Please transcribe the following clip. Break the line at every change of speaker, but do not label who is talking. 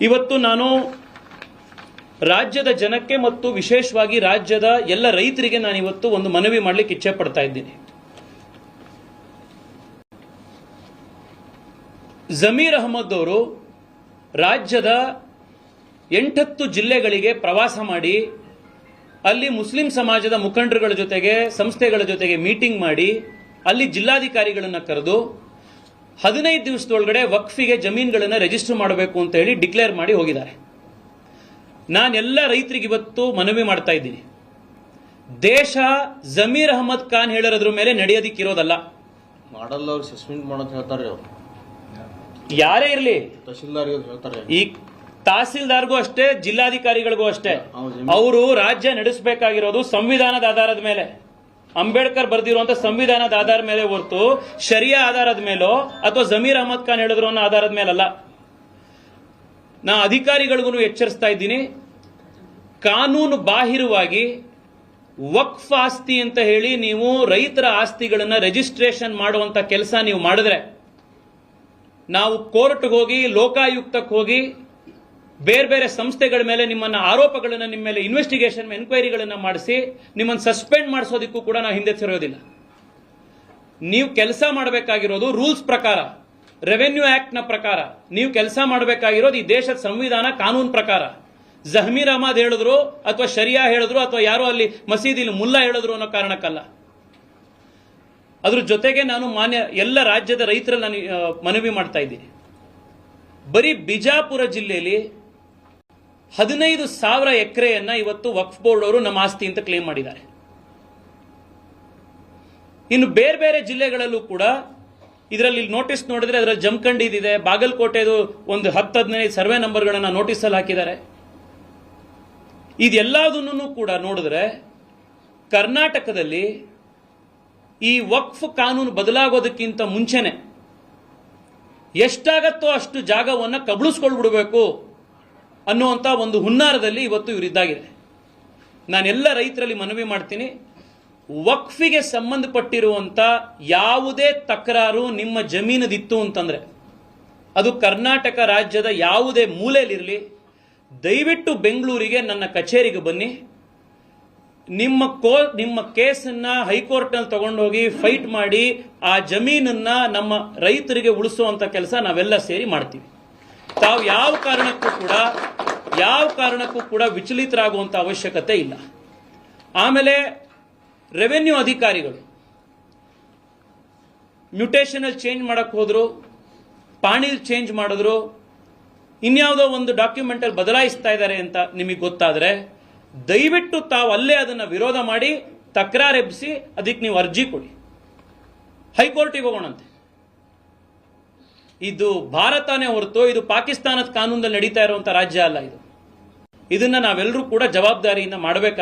ಇವತ್ತು ನಾನು ರಾಜ್ಯದ ಜನಕ್ಕೆ ಮತ್ತು ವಿಶೇಷವಾಗಿ ರಾಜ್ಯದ ಎಲ್ಲ ರೈತರಿಗೆ ನಾನು ಇವತ್ತು ಒಂದು ಮನವಿ ಮಾಡಲಿಕ್ಕೆ ಇಚ್ಛೆ ಪಡ್ತಾ ಇದ್ದೀನಿ. ಜಮೀರ್ ಅಹಮದ್ ಅವರು ರಾಜ್ಯದ 8 ಜಿಲ್ಲೆಗಳಿಗೆ ಪ್ರವಾಸ ಮಾಡಿ ಅಲ್ಲಿ ಮುಸ್ಲಿಂ ಸಮಾಜದ ಮುಖಂಡರುಗಳ ಜೊತೆಗೆ ಸಂಸ್ಥೆಗಳ ಜೊತೆಗೆ ಮೀಟಿಂಗ್ ಮಾಡಿ ಅಲ್ಲಿ ಜಿಲ್ಲಾಧಿಕಾರಿಗಳನ್ನು ಕರೆದು 15 ದಿವಸದೊಳಗಡೆ ವಕ್ಫಿಗೆ ಜಮೀನುಗಳನ್ನು ರಿಜಿಸ್ಟರ್ ಮಾಡಬೇಕು ಅಂತ ಹೇಳಿ ಡಿಕ್ಲೇರ್ ಮಾಡಿ ಹೋಗಿದ್ದಾರೆ. ನಾನೆಲ್ಲ ರೈತರಿಗೆ ಇವತ್ತು ಮನವಿ ಮಾಡ್ತಾ ಇದ್ದೀನಿ, ದೇಶ ಜಮೀರ್ ಅಹಮದ್ ಖಾನ್ ಹೇಳಿರೋದ್ರ ಮೇಲೆ ನಡೆಯೋದಿಕ್ಕಿರೋದಲ್ಲ.
ಮಾಡಲ್ಲ ಅವ್ರು ಸಸ್ಪೆಂಡ್ ಮಾಡೋದು ಹೇಳ್ತಾರೆ,
ಯಾರೇ ಇರಲಿ,
ತಹಶೀಲ್ದಾರ್ ಹೇಳ್ತಾರೆ,
ಈ ತಹಸೀಲ್ದಾರ್ಗೂ ಅಷ್ಟೇ ಜಿಲ್ಲಾಧಿಕಾರಿಗಳಿಗೂ ಅಷ್ಟೇ. ಅವರು ರಾಜ್ಯ ನಡೆಸಬೇಕಾಗಿರೋದು ಸಂವಿಧಾನದ ಆಧಾರದ ಮೇಲೆ, ಅಂಬೇಡ್ಕರ್ ಬರೆದಿರುವಂತ ಸಂವಿಧಾನದ ಆಧಾರದ ಮೇಲೆ ಹೊರತು ಶರಿಯಾ ಆಧಾರದ ಮೇಲೋ ಅಥವಾ ಜಮೀರ್ ಅಹಮದ್ ಖಾನ್ ಹೇಳಿದ್ರು ಅನ್ನೋ ಆಧಾರದ ಮೇಲಲ್ಲ. ನಾ ಅಧಿಕಾರಿಗಳಿಗೂ ಎಚ್ಚರಿಸ್ತಾ ಇದ್ದೀನಿ, ಕಾನೂನು ಬಾಹಿರವಾಗಿ ವಕ್ಫ್ ಆಸ್ತಿ ಅಂತ ಹೇಳಿ ನೀವು ರೈತರ ಆಸ್ತಿಗಳನ್ನ ರಿಜಿಸ್ಟ್ರೇಷನ್ ಮಾಡುವಂತ ಕೆಲಸ ನೀವು ಮಾಡಿದ್ರೆ ನಾವು ಕೋರ್ಟ್ಗೆ ಹೋಗಿ ಲೋಕಾಯುಕ್ತಕ್ಕೆ ಹೋಗಿ ಬೇರೆ ಬೇರೆ ಸಂಸ್ಥೆಗಳ ಮೇಲೆ ನಿಮ್ಮನ್ನ ಆರೋಪಗಳನ್ನು ನಿಮ್ಮ ಮೇಲೆ ಇನ್ವೆಸ್ಟಿಗೇಷನ್ ಎನ್ಕ್ವೈರಿಗಳನ್ನು ಮಾಡಿಸಿ ನಿಮ್ಮನ್ನು ಸಸ್ಪೆಂಡ್ ಮಾಡಿಸೋದಕ್ಕೂ ಕೂಡ ನಾವು ಹಿಂದೆ ಸರಿಯೋದಿಲ್ಲ. ನೀವು ಕೆಲಸ ಮಾಡಬೇಕಾಗಿರೋದು ರೂಲ್ಸ್ ಪ್ರಕಾರ, ರೆವೆನ್ಯೂ ಆಕ್ಟ್ ನ ಪ್ರಕಾರ ನೀವು ಕೆಲಸ ಮಾಡಬೇಕಾಗಿರೋದು ಈ ದೇಶದ ಸಂವಿಧಾನ ಕಾನೂನು ಪ್ರಕಾರ. ಜಮೀರ್ ಅಹಮದ್ ಹೇಳಿದ್ರು ಅಥವಾ ಶರಿಯಾ ಹೇಳಿದ್ರು ಅಥವಾ ಯಾರೋ ಅಲ್ಲಿ ಮಸೀದಿಲಿ ಮುಲ್ಲಾ ಹೇಳಿದ್ರು ಅನ್ನೋ ಕಾರಣಕ್ಕಲ್ಲ. ಅದ್ರ ಜೊತೆಗೆ ನಾನು ಮಾನ್ಯ ಎಲ್ಲ ರಾಜ್ಯದ ರೈತರಲ್ಲಿ ನಾನು ಮನವಿ ಮಾಡ್ತಾ ಇದ್ದೀನಿ, ಬರೀ ಬಿಜಾಪುರ ಜಿಲ್ಲೆಯಲ್ಲಿ 15,000 ಎಕರೆಯನ್ನ ಇವತ್ತು ವಕ್ಫ್ ಬೋರ್ಡ್ ಅವರು ನಮ್ಮ ಆಸ್ತಿ ಅಂತ ಕ್ಲೇಮ್ ಮಾಡಿದ್ದಾರೆ. ಇನ್ನು ಬೇರೆ ಬೇರೆ ಜಿಲ್ಲೆಗಳಲ್ಲೂ ಕೂಡ ಇದರಲ್ಲಿ ನೋಟಿಸ್ ನೋಡಿದ್ರೆ ಅದರಲ್ಲಿ ಜಮಖಂಡಿದಿದೆ, ಬಾಗಲಕೋಟೆದು ಒಂದು 10-15 ಸರ್ವೆ ನಂಬರ್ಗಳನ್ನ ನೋಟಿಸ್ ಅಲ್ಲಿ ಹಾಕಿದ್ದಾರೆ. ಇದೆಲ್ಲದನ್ನು ಕೂಡ ನೋಡಿದ್ರೆ ಕರ್ನಾಟಕದಲ್ಲಿ ಈ ವಕ್ಫ್ ಕಾನೂನು ಬದಲಾಗೋದಕ್ಕಿಂತ ಮುಂಚೆನೆ ಎಷ್ಟಾಗತ್ತೋ ಅಷ್ಟು ಜಾಗವನ್ನು ಕಬಳಿಸ್ಕೊಳ್ಬಿಡ್ಬೇಕು ಅನ್ನುವಂಥ ಒಂದು ಹುನ್ನಾರದಲ್ಲಿ ಇವತ್ತು ಇವರಿದ್ದಾಗಿದೆ. ನಾನೆಲ್ಲ ರೈತರಲ್ಲಿ ಮನವಿ ಮಾಡ್ತೀನಿ, ವಕ್ಫಿಗೆ ಸಂಬಂಧಪಟ್ಟಿರುವಂಥ ಯಾವುದೇ ತಕರಾರು ನಿಮ್ಮ ಜಮೀನದಿತ್ತು ಅಂತಂದ್ರೆ ಅದು ಕರ್ನಾಟಕ ರಾಜ್ಯದ ಯಾವುದೇ ಮೂಲೆಯಲ್ಲಿರಲಿ, ದಯವಿಟ್ಟು ಬೆಂಗಳೂರಿಗೆ ನನ್ನ ಕಚೇರಿಗೆ ಬನ್ನಿ. ನಿಮ್ಮ ಕೇಸನ್ನ ಹೈಕೋರ್ಟ್ನಲ್ಲಿ ತಗೊಂಡೋಗಿ ಫೈಟ್ ಮಾಡಿ ಆ ಜಮೀನನ್ನ ನಮ್ಮ ರೈತರಿಗೆ ಉಳಿಸುವಂತ ಕೆಲಸ ನಾವೆಲ್ಲ ಸೇರಿ ಮಾಡ್ತೀವಿ. ತಾವು ಯಾವ ಕಾರಣಕ್ಕೂ ಕೂಡ ವಿಚಲಿತರಾಗುವಂತ ಅವಶ್ಯಕತೆ ಇಲ್ಲ. ಆಮೇಲೆ ರೆವೆನ್ಯೂ ಅಧಿಕಾರಿಗಳು ಮ್ಯೂಟೇಷನ್ ಚೇಂಜ್ ಮಾಡಕ್ ಹೋದ್ರು, ಪಾಣಿಲ್ ಚೇಂಜ್ ಮಾಡಿದ್ರು, ಇನ್ಯಾವುದೋ ಒಂದು ಡಾಕ್ಯುಮೆಂಟ್ ಅಲ್ಲಿ ಬದಲಾಯಿಸ್ತಾ ಇದ್ದಾರೆ ಅಂತ ನಿಮಗೆ ಗೊತ್ತಾದ್ರೆ ದಯವಿಟ್ಟು ತಾವು ಅಲ್ಲೇ ಅದನ್ನ ವಿರೋಧ ಮಾಡಿ ತಕರಾರು ಎಬ್ಬಿಸಿ ಅದಕ್ಕೆ ನೀವು ಅರ್ಜಿ ಕೊಡಿ, ಹೈಕೋರ್ಟಿಗೆ ಹೋಗೋಣಂತೆ. ಇದು ಭಾರತನೇ ಹೊರತು ಇದು ಪಾಕಿಸ್ತಾನದ ಕಾನೂನಲ್ಲಿ ನಡೀತಾ ಇರುವಂತ ರಾಜ್ಯ ಅಲ್ಲ. ಇದನ್ನ ನಾವೆಲ್ಲರೂ ಕೂಡ ಜವಾಬ್ದಾರಿಯಿಂದ ಮಾಡಬೇಕಾಗಿದೆ.